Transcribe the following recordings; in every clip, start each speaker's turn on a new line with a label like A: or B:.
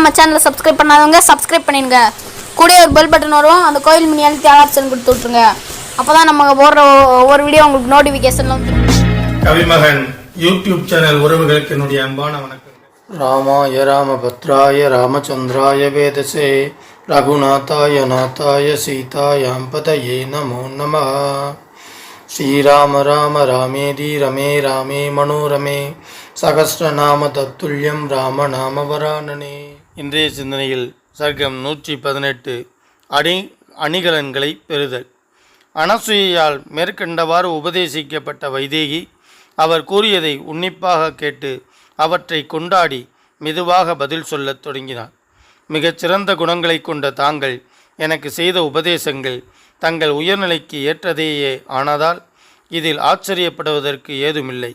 A: நம்ம சேனலை சப்ஸ்கிரைப் பண்ணாதவங்க சப்ஸ்கிரைப் பண்ணிடுங்க. கூட ஒரு பெல் பட்டன் வரும், அந்த கோயில் மணி அழுத்தி ஆப்ஷன் கொடுத்து விட்ருங்க. அப்போ தான் நம்ம போடுற ஒவ்வொரு வீடியோ உங்களுக்கு நோட்டிஃபிகேஷன்ல வந்து.
B: கவிமகன் யூடியூப் சேனல் உறவுகளுக்கு என்னுடைய அன்பான வணக்கம்.
C: ராமாய ராமபத்ராய ராமச்சந்திராய வேதசே ரகுநாதாய நாதாய சீதாயாம் பதயே நமோ நமः. ஸ்ரீராம ராம ராமேதி ரமே ராமே மனோரமே சகஸ்ரநாம தத்துல்யம் ராம நாம வரானனே. இன்றைய சிந்தனையில் சர்க்கம் 118 அணிகலன்களை பெறுதல். அனசூயால் மேற்கண்டவாறு உபதேசிக்கப்பட்ட வைதேகி அவர் கூறியதை உன்னிப்பாக கேட்டு அவற்றை கொண்டாடி மெதுவாக பதில் சொல்லத் தொடங்கினார். மிகச்சிறந்த குணங்களை கொண்ட தாங்கள் எனக்கு செய்த உபதேசங்கள் தங்கள் உயர்நிலைக்கு ஏற்றதேயே ஆனதால் இதில் ஆச்சரியப்படுவதற்கு ஏதுமில்லை.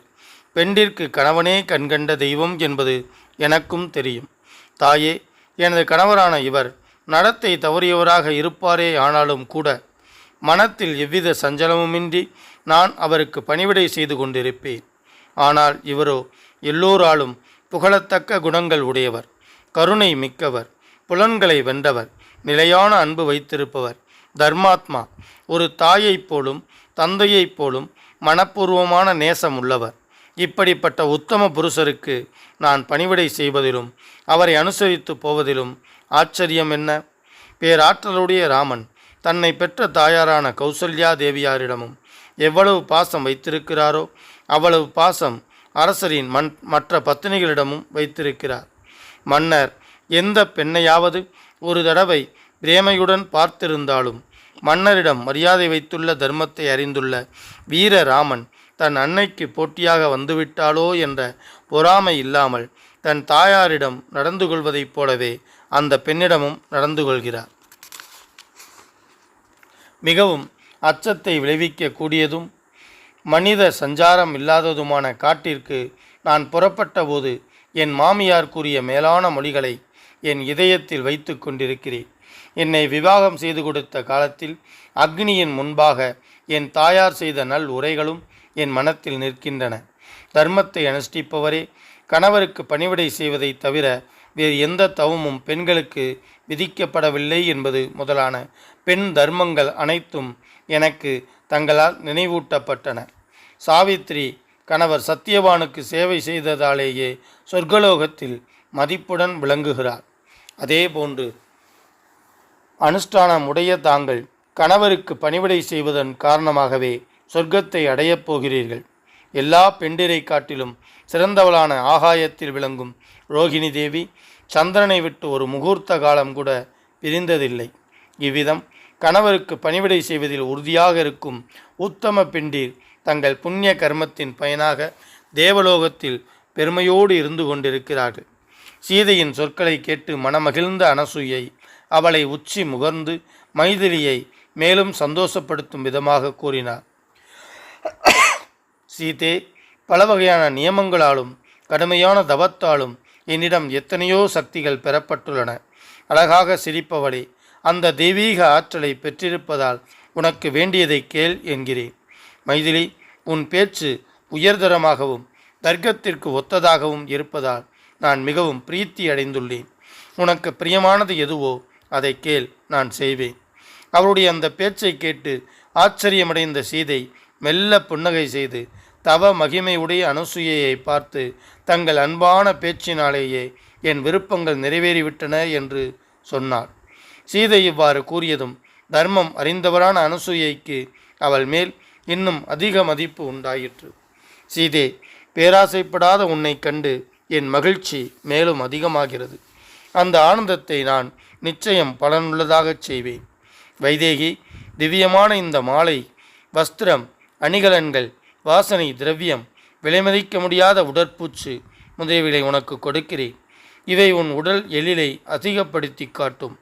C: பெண்டிற்கு கணவனே கண்கண்ட தெய்வம் என்பது எனக்கும் தெரியும். தாயே, எனது கணவரான இவர் நடத்தை தவறியவராக இருப்பாரே ஆனாலும் கூட மனத்தில் எவ்வித சஞ்சலமுமின்றி நான் அவருக்கு பணிவிடை செய்து கொண்டிருப்பேன். ஆனால் இவரோ எல்லோராலும் புகழத்தக்க குணங்கள் உடையவர், கருணை மிக்கவர், புலன்களை வென்றவர், நிலையான அன்பு வைத்திருப்பவர், தர்மாத்மா, ஒரு தாயைப் போலும் தந்தையைப் போலும் மனப்பூர்வமான நேசம் உள்ளவர். இப்படிப்பட்ட உத்தம புருஷருக்கு நான் பணிவிடை செய்வதிலும் அவரை அனுசரித்து போவதிலும் ஆச்சரியம் என்ன? பேராற்றலுடைய ராமன் தன்னை பெற்ற தாயாரான கௌசல்யா தேவியாரிடமும் எவ்வளவு பாசம் வைத்திருக்கிறாரோ அவ்வளவு பாசம் அரசரின் மற்ற பத்தினிகளிடமும் வைத்திருக்கிறார். மன்னர் எந்த பெண்ணையாவது ஒரு தடவை பிரேமையுடன் பார்த்திருந்தாலும் மன்னரிடம் மரியாதை வைத்துள்ள தர்மத்தை அறிந்துள்ள வீரராமன் தன் அன்னைக்கு போட்டியாக வந்துவிட்டாளோ என்ற பொறாமை இல்லாமல் தன் தாயாரிடம் நடந்து கொள்வதைப் போலவே அந்த பெண்ணிடமும் நடந்து கொள்கிறார். மிகவும் அச்சத்தை விளைவிக்க கூடியதும் மனித சஞ்சாரம் இல்லாததுமான காட்டிற்கு நான் புறப்பட்ட போது என் மாமியார் கூறிய மேலான மொழிகளை என் இதயத்தில் வைத்து கொண்டிருக்கிறேன். என்னை விவாகம் செய்து கொடுத்த காலத்தில் அக்னியின் முன்பாக என் தாயார் செய்த நல் உரைகளும் என் மனத்தில் நிற்கின்றன. தர்மத்தை அனுஷ்டிப்பவரே கணவருக்கு பணிவிடை செய்வதை தவிர வேறு எந்த தவமும் பெண்களுக்கு விதிக்கப்படவில்லை என்பது முதலான பெண் தர்மங்கள் அனைத்தும் எனக்கு தங்களால் நினைவூட்டப்பட்டன. சாவித்ரி கணவர் சத்தியவானுக்கு சேவை செய்ததாலேயே சொர்க்கலோகத்தில் மதிப்புடன் விளங்குகிறார். அதேபோன்று அனுஷ்டானமுடைய தாங்கள் கணவருக்கு பணிவிடை செய்வதன் காரணமாகவே சொர்க்கத்தை அடையப் போகிறீர்கள். எல்லா பெண்டிரை காட்டிலும் சிறந்தவளான ஆகாயத்தில் விளங்கும் ரோகிணி தேவி சந்திரனை விட்டு ஒரு முகூர்த்த காலம் கூட பிரிந்ததில்லை. இவ்விதம் கணவருக்கு பணிவிடை செய்வதில் உறுதியாக இருக்கும் உத்தம பெண்டீர் தங்கள் புண்ணிய கர்மத்தின் பயனாக தேவலோகத்தில் பெருமையோடு இருந்து கொண்டிருக்கிறார்கள். சீதையின் சொற்களை கேட்டு மனமகிழ்ந்த அனசூயை அவளை உச்சி முகர்ந்து மைதிலியை மேலும் சந்தோஷப்படுத்தும் விதமாக கூறினார். சீதே, பல வகையான நியமங்களாலும் கடுமையான தவத்தாலும் என்னிடம் எத்தனையோ சக்திகள் பெறப்பட்டுள்ளன. அழகாக சிரிப்பவளே, அந்த தெய்வீக ஆற்றலை பெற்றிருப்பதால் உனக்கு வேண்டியதை கேள் என்கிறேன். மைதிலி, உன் பேச்சு உயர்தரமாகவும் தர்க்கத்திற்கு ஒத்ததாகவும் இருப்பதால் நான் மிகவும் பிரீத்தி அடைந்துள்ளேன். உனக்கு பிரியமானது எதுவோ அதை கேள், நான் செய்வேன். அவருடைய அந்த பேச்சை கேட்டு ஆச்சரியமடைந்த சீதை மெல்ல புன்னகை செய்து தவ மகிமையுடைய அனுசூயையை பார்த்து தங்கள் அன்பான பேச்சினாலேயே என் விருப்பங்கள் நிறைவேறிவிட்டன என்று சொன்னாள். சீதை இவ்வாறு கூறியதும் தர்மம் அறிந்தவரான அனுசூயைக்கு அவள் மேல் இன்னும் அதிக மதிப்பு உண்டாயிற்று. சீதே, பேராசைப்படாத உன்னை கண்டு என் மகிழ்ச்சி மேலும் அதிகமாகிறது. அந்த ஆனந்தத்தை நான் நிச்சயம் பலனுள்ளதாகச் செய்வேன். வைதேகி, திவ்யமான இந்த மாலை, வஸ்திரம், அணிகலன்கள், வாசனை திரவியம், விலைமதிக்க முடியாத உடற்பூச்சு முதலியவை உனக்கு கொடுக்கிறேன். இவை உன் உடல் எழிலை அதிகப்படுத்தி காட்டும்.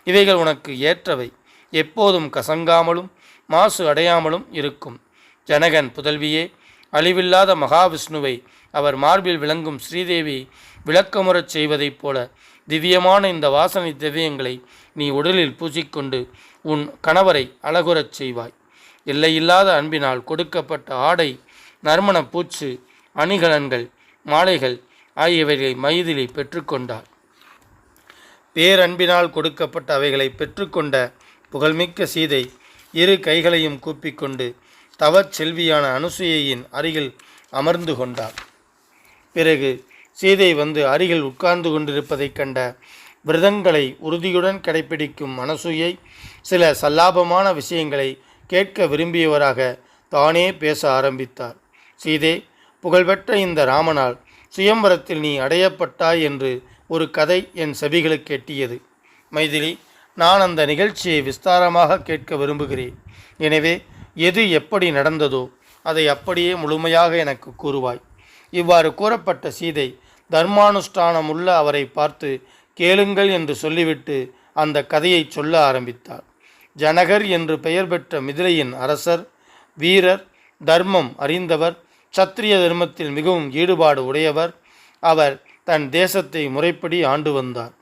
C: இவைகள் உனக்கு ஏற்றவை. எப்போதும் கசங்காமலும் மாசு அடையாமலும் இருக்கும். ஜனகன் புதல்வியே, அழிவில்லாத மகாவிஷ்ணுவை அவர் மார்பில் விளங்கும் ஸ்ரீதேவி விளக்கமுறச் செய்வதைப் போல திவ்யமான இந்த வாசனை திவ்யங்களை நீ உடலில் பூசிக்கொண்டு உன் கணவரை அழகுறச் செய்வாய். எல்லையில்லாத அன்பினால் கொடுக்கப்பட்ட ஆடை, நறுமண பூச்சு, அணிகலன்கள், மாலைகள் ஆகியவைகளை மைதிலி பெற்றுக்கொண்டாள். பேரன்பினால் கொடுக்கப்பட்ட அவைகளை பெற்றுக்கொண்ட புகழ்மிக்க சீதை இரு கைகளையும் கூப்பிக்கொண்டு தவச் செல்வியான அனுசூயையின் அருகில் அமர்ந்து கொண்டார். பிறகு சீதை வந்து அருகில் உட்கார்ந்து கொண்டிருப்பதைக் கண்ட விரதங்களை உறுதியுடன் கடைப்பிடிக்கும் அனசூயை சில சல்லாபமான விஷயங்களை கேட்க விரும்பியவராக தானே பேச ஆரம்பித்தார். சீதே, புகழ்பெற்ற இந்த ராமனால் சுயம்பரத்தில் நீ அடையப்பட்டாய் என்று ஒரு கதை என் செவிகளுக்கு எட்டியது. மைதிலி, நான் அந்த நிகழ்ச்சியை விஸ்தாரமாக கேட்க விரும்புகிறேன். எனவே எது எப்படி நடந்ததோ அதை அப்படியே முழுமையாக எனக்கு கூறுவாய். இவ்வாறு கூறப்பட்ட சீதை தர்மானுஷ்டானமுள்ள அவரை பார்த்து கேளுங்கள் என்று சொல்லிவிட்டு அந்த கதையை சொல்ல ஆரம்பித்தார். ஜனகர் என்று பெயர் பெற்ற மிதிலையின் அரசர், வீரர், தர்மம் அறிந்தவர், சத்திரிய தர்மத்தில் மிகவும் ஈடுபாடு உடையவர். அவர் தன் தேசத்தை முறைப்படி ஆண்டு வந்தார்.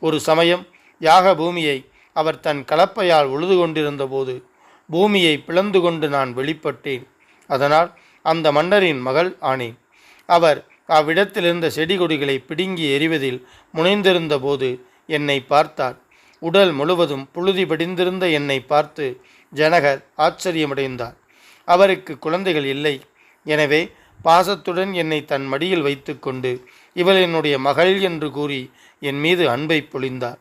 C: ஒரு சமயம் யாக பூமியை அவர் தன் கலப்பையால் உழுது கொண்டிருந்த போது பூமியை பிளந்து கொண்டு நான் வெளிப்பட்டேன். அதனால் அந்த மன்னரின் மகள் ஆனேன். அவர் அவ்விடத்திலிருந்த செடி கொடிகளை பிடுங்கி எறிவதில் முனைந்திருந்த போது என்னை பார்த்தார். உடல் முழுவதும் புழுதி படிந்திருந்த என்னை பார்த்து ஜனகர் ஆச்சரியமடைந்தார். அவருக்கு குழந்தைகள் இல்லை. எனவே பாசத்துடன் என்னை தன் மடியில் வைத்து கொண்டு இவள் என்னுடைய மகள் என்று கூறி என் மீது அன்பை பொழிந்தார்.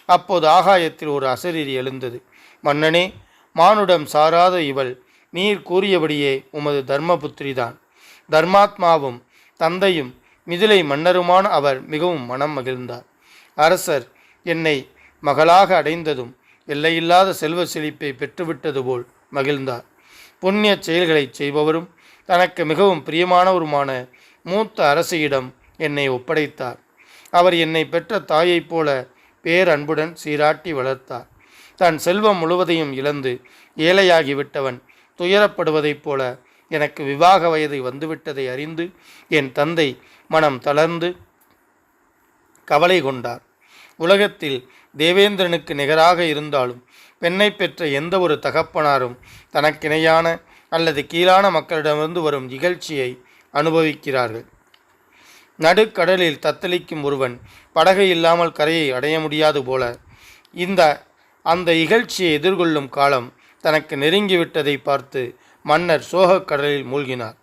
C: அப்போது ஆகாயத்தில் ஒரு அசரீரி எழுந்தது. மன்னனே, மானுடம் சாராத இவள் நீர் கூறியபடியே உமது தர்மபுத்திரிதான். தர்மாத்மாவும் தந்தையும் மிதிலை மன்னருமான அவர் மிகவும் மனம் மகிழ்ந்தார். அரசர் என்னை மகளாக அடைந்ததும் எல்லையில்லாத செல்வ செழிப்பை பெற்றுவிட்டது போல் மகிழ்ந்தார். புண்ணிய செயல்களை செய்பவரும் தனக்கு மிகவும் பிரியமானவருமான மூத்த அரசியிடம் என்னை ஒப்படைத்தார். அவர் என்னை பெற்ற தாயைப் போல பேரன்புடன் சீராட்டி வளர்த்தார். தன் செல்வம் முழுவதையும் இழந்து ஏழையாகிவிட்டவன் துயரப்படுவதைப் போல எனக்கு விவாக வயது வந்துவிட்டதை அறிந்து என் தந்தை மனம் தளர்ந்து கவலை கொண்டார். உலகத்தில் தேவேந்திரனுக்கு நிகராக இருந்தாலும் பெண்ணை பெற்ற எந்த ஒரு தகப்பனாரும் தனக்கிணையான அல்லது கீழான மக்களிடமிருந்து வரும் இகழ்ச்சியை அனுபவிக்கிறார்கள். நடுக்கடலில் தத்தளிக்கும் ஒருவன் படகு இல்லாமல் கரையை அடைய முடியாது போல அந்த இகழ்ச்சியை எதிர்கொள்ளும் காலம் தனக்கு நெருங்கிவிட்டதை பார்த்து மன்னர் சோகக்கடலில் மூழ்கினார்.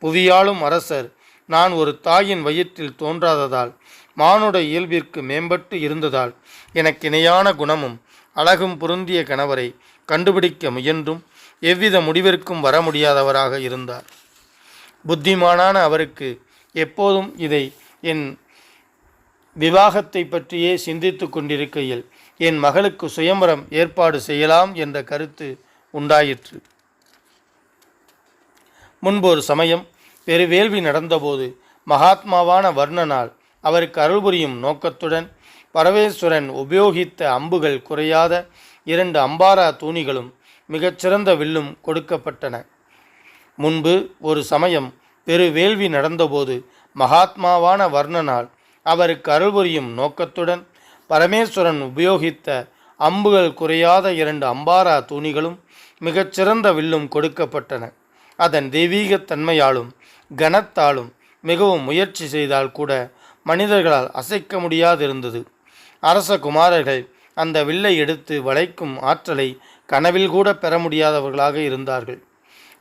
C: புவியாளும் அரசர் நான் ஒரு தாயின் வயிற்றில் தோன்றாததால் மானுட இயல்பிற்கு மேம்பட்டு இருந்ததால் எனக்கு இணையான குணமும் அழகும் பொருந்திய கணவரை கண்டுபிடிக்க முயன்றும் எவ்வித முடிவிற்கும் வர முடியாதவராக இருந்தார். புத்திமானான அவருக்கு எப்போதும் இதை என் விவாகத்தை பற்றியே சிந்தித்து கொண்டிருக்கையில் என் மகளுக்கு சுயம்பரம் ஏற்பாடு செய்யலாம் என்ற கருத்து உண்டாயிற்று. முன்பு ஒரு சமயம் பெருவேள்வி நடந்தபோது மகாத்மாவான வர்ணனால் அவருக்கு அருள் புரியும் நோக்கத்துடன் பரமேஸ்வரன் உபயோகித்த அம்புகள் குறையாத 2 அம்பாரா தூணிகளும் மிகச்சிறந்த வில்லும் கொடுக்கப்பட்டன. முன்பு ஒரு சமயம் பெருவேள்வி நடந்தபோது மகாத்மாவான வர்ணனால் அவருக்கு அருள் புரியும் நோக்கத்துடன் பரமேஸ்வரன் உபயோகித்த அம்புகள் குறையாத 2 அம்பாரா தூணிகளும் மிகச்சிறந்த வில்லும் கொடுக்கப்பட்டன. அதன் தெய்வீகத் தன்மையாலும் கனத்தாலும் மிகவும் முயற்சி செய்தால் கூட மனிதர்களால் அசைக்க முடியாதிருந்தது. அரச குமாரர்கள் அந்த வில்லை எடுத்து வளைக்கும் ஆற்றலை கனவில் கூட பெற முடியாதவர்களாக இருந்தார்கள்.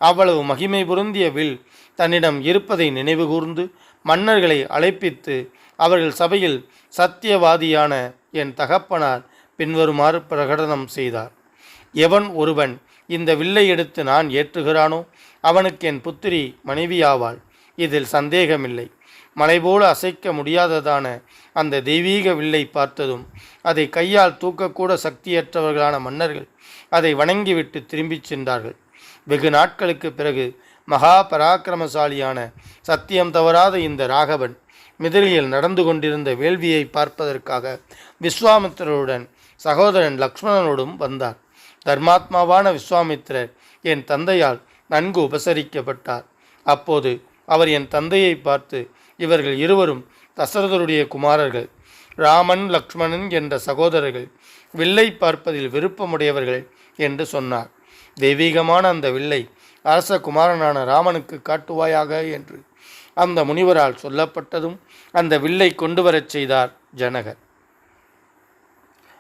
C: அவ்வளவு மகிமை பொருந்திய வில் தன்னிடம் இருப்பதை நினைவுகூர்ந்து மன்னர்களை அழைப்பித்து அவர்கள் சபையில் சத்தியவாதியான என் தகப்பனார் பின்வருமாறு பிரகடனம் செய்தார். எவன் ஒருவன் இந்த வில்லை எடுத்து நான் ஏற்றுகிறானோ அவனுக்கு என் புத்திரி மனைவியாவாள். இதில் சந்தேகமில்லை. மலைபோல அசைக்க முடியாததான அந்த தெய்வீக வில்லை பார்த்ததும் அதை கையால் தூக்கக்கூட சக்தியற்றவர்களான மன்னர்கள் அதை வணங்கிவிட்டு திரும்பிச் சென்றார்கள். வெகு நாட்களுக்கு பிறகு மகா பராக்கிரமசாலியான சத்தியம் தவறாத இந்த ராகவன் மிதிலையில் நடந்து கொண்டிருந்த வேள்வியை பார்ப்பதற்காக விஸ்வாமித்திரருடன் சகோதரன் லக்ஷ்மணனோடும் வந்தார். தர்மாத்மாவான விஸ்வாமித்திரர் என் தந்தையால் நன்கு உபசரிக்கப்பட்டார். அப்போது அவர் என் தந்தையை பார்த்து, இவர்கள் இருவரும் தசரதருடைய குமாரர்கள், ராமன் லக்ஷ்மணன் என்ற சகோதரர்கள், வில்லை பார்ப்பதில் விருப்பமுடையவர்கள் என்று சொன்னார். தெய்வீகமான அந்த வில்லை அரச குமாரனான ராமனுக்கு காட்டுவாயாக என்று அந்த முனிவரால் சொல்லப்பட்டதும் அந்த வில்லை கொண்டு வரச் செய்தார் ஜனகர்.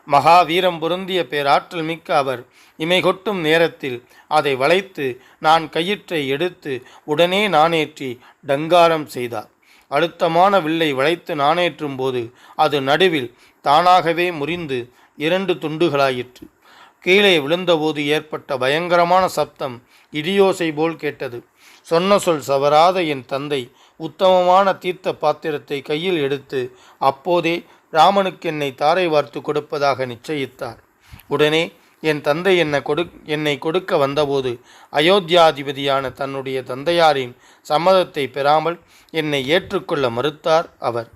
C: மகாவீரம் பொருந்திய பேராற்றல் மிக்க அவர் இமை கொட்டும் நேரத்தில் அதை வளைத்து நான் கயிற்றை எடுத்து உடனே நாணேற்றி டங்காரம் செய்தார். அழுத்தமான வில்லை வளைத்து நாணேற்றும் போது அது நடுவில் தானாகவே முறிந்து 2 துண்டுகளாயிற்று. கீழே விழுந்தபோது ஏற்பட்ட பயங்கரமான சப்தம் இடியோசை போல் கேட்டது. சொன்ன சொல் சவராத என் தந்தை உத்தமமான தீர்த்த பாத்திரத்தை கையில் எடுத்து அப்போதே ராமனுக்கு என்னை தாரை வார்த்து கொடுப்பதாக நிச்சயித்தார். உடனே என் தந்தை என்னை கொடுக்க வந்தபோது அயோத்தியாதிபதியான தன்னுடைய தந்தையாரின் சம்மதத்தை பெறாமல் என்னை ஏற்றுக்கொள்ள மறுத்தார் அவர்.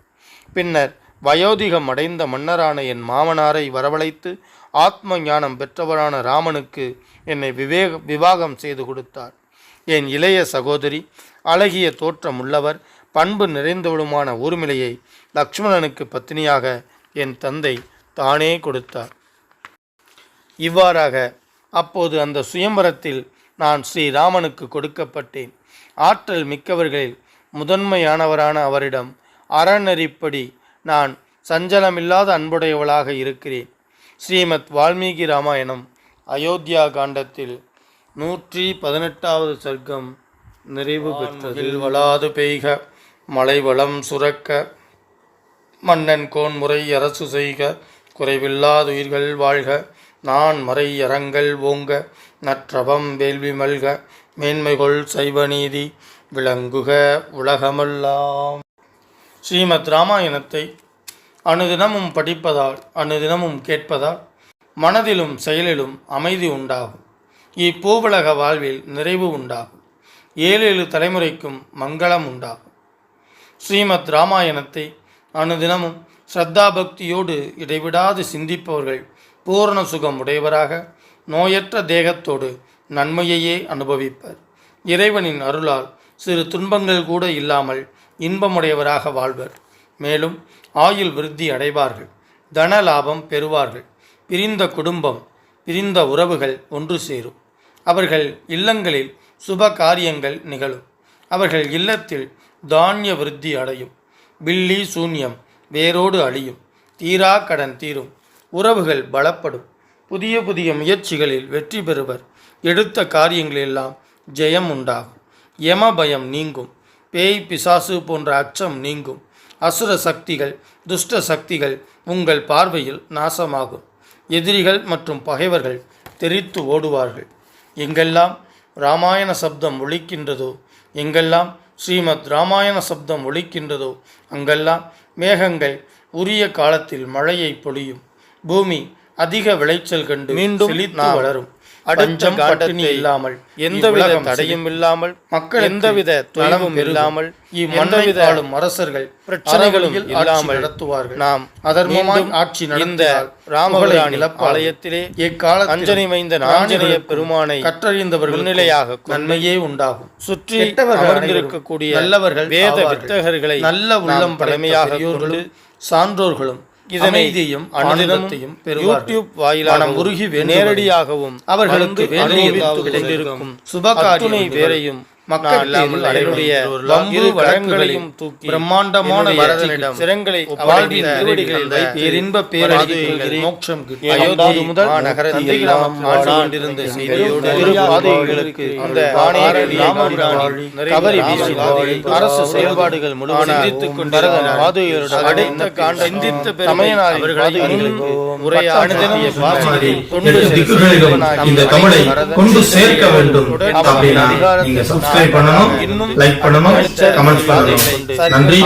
C: பின்னர் வயோதிகம் அடைந்த மன்னரான என் மாமனாரை வரவழைத்து ஆத்ம ஞானம் பெற்றவரான ராமனுக்கு என்னை விவாகம் செய்து கொடுத்தார். என் இளைய சகோதரி அழகிய தோற்றம் உள்ளவர் பண்பு நிறைந்தவளுமான ஊர்மிளையை லக்ஷ்மணனுக்கு பத்தினியாக என் தந்தை தானே கொடுத்தார். இவ்வாறாக அப்போது அந்த சுயம்பரத்தில் நான் ஸ்ரீராமனுக்கு கொடுக்கப்பட்டேன். ஆற்றல் மிக்கவர்களில் முதன்மையானவரான அவரிடம் அறநெறிப்படி நான் சஞ்சலமில்லாத அன்புடையவளாக இருக்கிறேன். ஸ்ரீமத் வால்மீகி ராமாயணம் அயோத்தியா காண்டத்தில் 118வது சர்க்கம் நிறைவு பெற்றது. வளாது பெய்க மழை வளம் சுரக்க மன்னன் கோன்முறை அரசு செய்க குறைவில்லாதுயிர்கள் வாழ்க நான் மறை அறங்கள் ஓங்க நற்றவம் வேள்வி மல்க மேன்மைகொள் சைவநீதி விளங்குக உலகமெல்லாம். ஸ்ரீமத் ராமாயணத்தை அனுதினமும் படிப்பதால் அனுதினமும் கேட்பதால் மனதிலும் செயலிலும் அமைதி உண்டாகும். இப்பூவுலக வாழ்வில் நிறைவு உண்டாகும். 7 தலைமுறைக்கும் மங்களம் உண்டாகும். ஸ்ரீமத் ராமாயணத்தை அனுதினமும் ஸ்ரத்தாபக்தியோடு இடைவிடாது சிந்திப்பவர்கள் பூரண சுகம் உடையவராக நோயற்ற தேகத்தோடு நன்மையையே அனுபவிப்பர். இறைவனின் அருளால் சிறு துன்பங்கள் கூட இல்லாமல் இன்பமுடையவராக வாழ்வர். மேலும் ஆயுள் விருத்தி அடைவார்கள். தன லாபம் பெறுவார்கள். பிரிந்த குடும்பம் பிரிந்த உறவுகள் ஒன்று சேரும். அவர்கள் இல்லங்களில் சுப காரியங்கள் நிகழும். அவர்கள் இல்லத்தில் தானிய விருத்தி அடையும். பில்லி சூன்யம் வேரோடு அழியும். தீரா கடன் தீரும். உறவுகள் பலப்படும். புதிய புதிய முயற்சிகளில் வெற்றி பெறுவர். எடுத்த காரியங்களெல்லாம் ஜெயம் உண்டாகும். யம பயம் நீங்கும். பேய் பிசாசு போன்ற அச்சம் நீங்கும். அசுர சக்திகள் துஷ்ட சக்திகள் உங்கள் பார்வையில் நாசமாகும். எதிரிகள் மற்றும் பகைவர்கள் தெரித்து ஓடுவார்கள். எங்கெல்லாம் இராமாயண சப்தம் ஒலிக்கின்றதோ எங்கெல்லாம் ஸ்ரீமத் ராமாயண சப்தம் ஒலிக்கின்றதோ அங்கெல்லாம் மேகங்கள் உரிய காலத்தில் மழையை பொழியும். பூமி அதிக விளைச்சல் கண்டு மீண்டும் செழித்து வளரும். பஞ்சம் பட்டினி இல்லாமல் எந்தவித தடையும் இல்லாமல் மக்கள் எந்தவித தொலைவும் இல்லாமல் இம்மன்னவித ஆளும் அரசர்கள் பிரச்சனைகளும் இல்லாமல் நடத்துவார்கள். நாம் அதர்மமாய் ஆட்சி நடந்த ராமபிரான் ஆலயத்திலே எக்கால அஞ்சனை மைந்த ஆஞ்சநேய பெருமானை கற்றறிந்தவர்கள் முன்னிலையாக நன்மையே உண்டாகும். சுற்றி அமர்ந்திருக்கக்கூடிய நல்லவர்கள் வேத வித்தகர்களை நல்ல உள்ளம் பழமையாக கொண்டு சான்றோர்களும் இதனையும் அனுதினத்தையும் யூடியூப் வாயிலாக உருகி நேரடியாகவும் அவர்களுக்கு வேண்டியிருக்கும் சுபகாரினை வேறையும் மக்கள் அவருடைய இரு வழங்களையும் தூக்கி பிரம்மாண்டமான வரதனிடம் சிரங்களை வாழ்வின் திருவடிகளில் வைத்து பேரின்ப பேரறிவுகள் மோட்சம் கிட்டும். அயோத்தி முதல் நகரத்தில் ஆண்டு கொண்டிருந்த செய்தியோடு இரு பாதைகளுக்கு அந்த ராமபிராணி கவரி வீசி அரசு செயல்பாடுகள் முழுவதும் சிந்தித்துக் கொண்டிருந்த பாதையருடன் அடுத்த காண்ட சிந்தித்த பெருமையினால் அவர்களுக்கு உரையாடிய வாசகரை
B: இந்த தமிழை கொண்டு சேர்க்க வேண்டும். அப்படின்னா நீங்க சப்ஸ்கிரைப் பண்ணணும், லைக் பண்ணணும், கமெண்ட் பண்ணணும். நன்றி.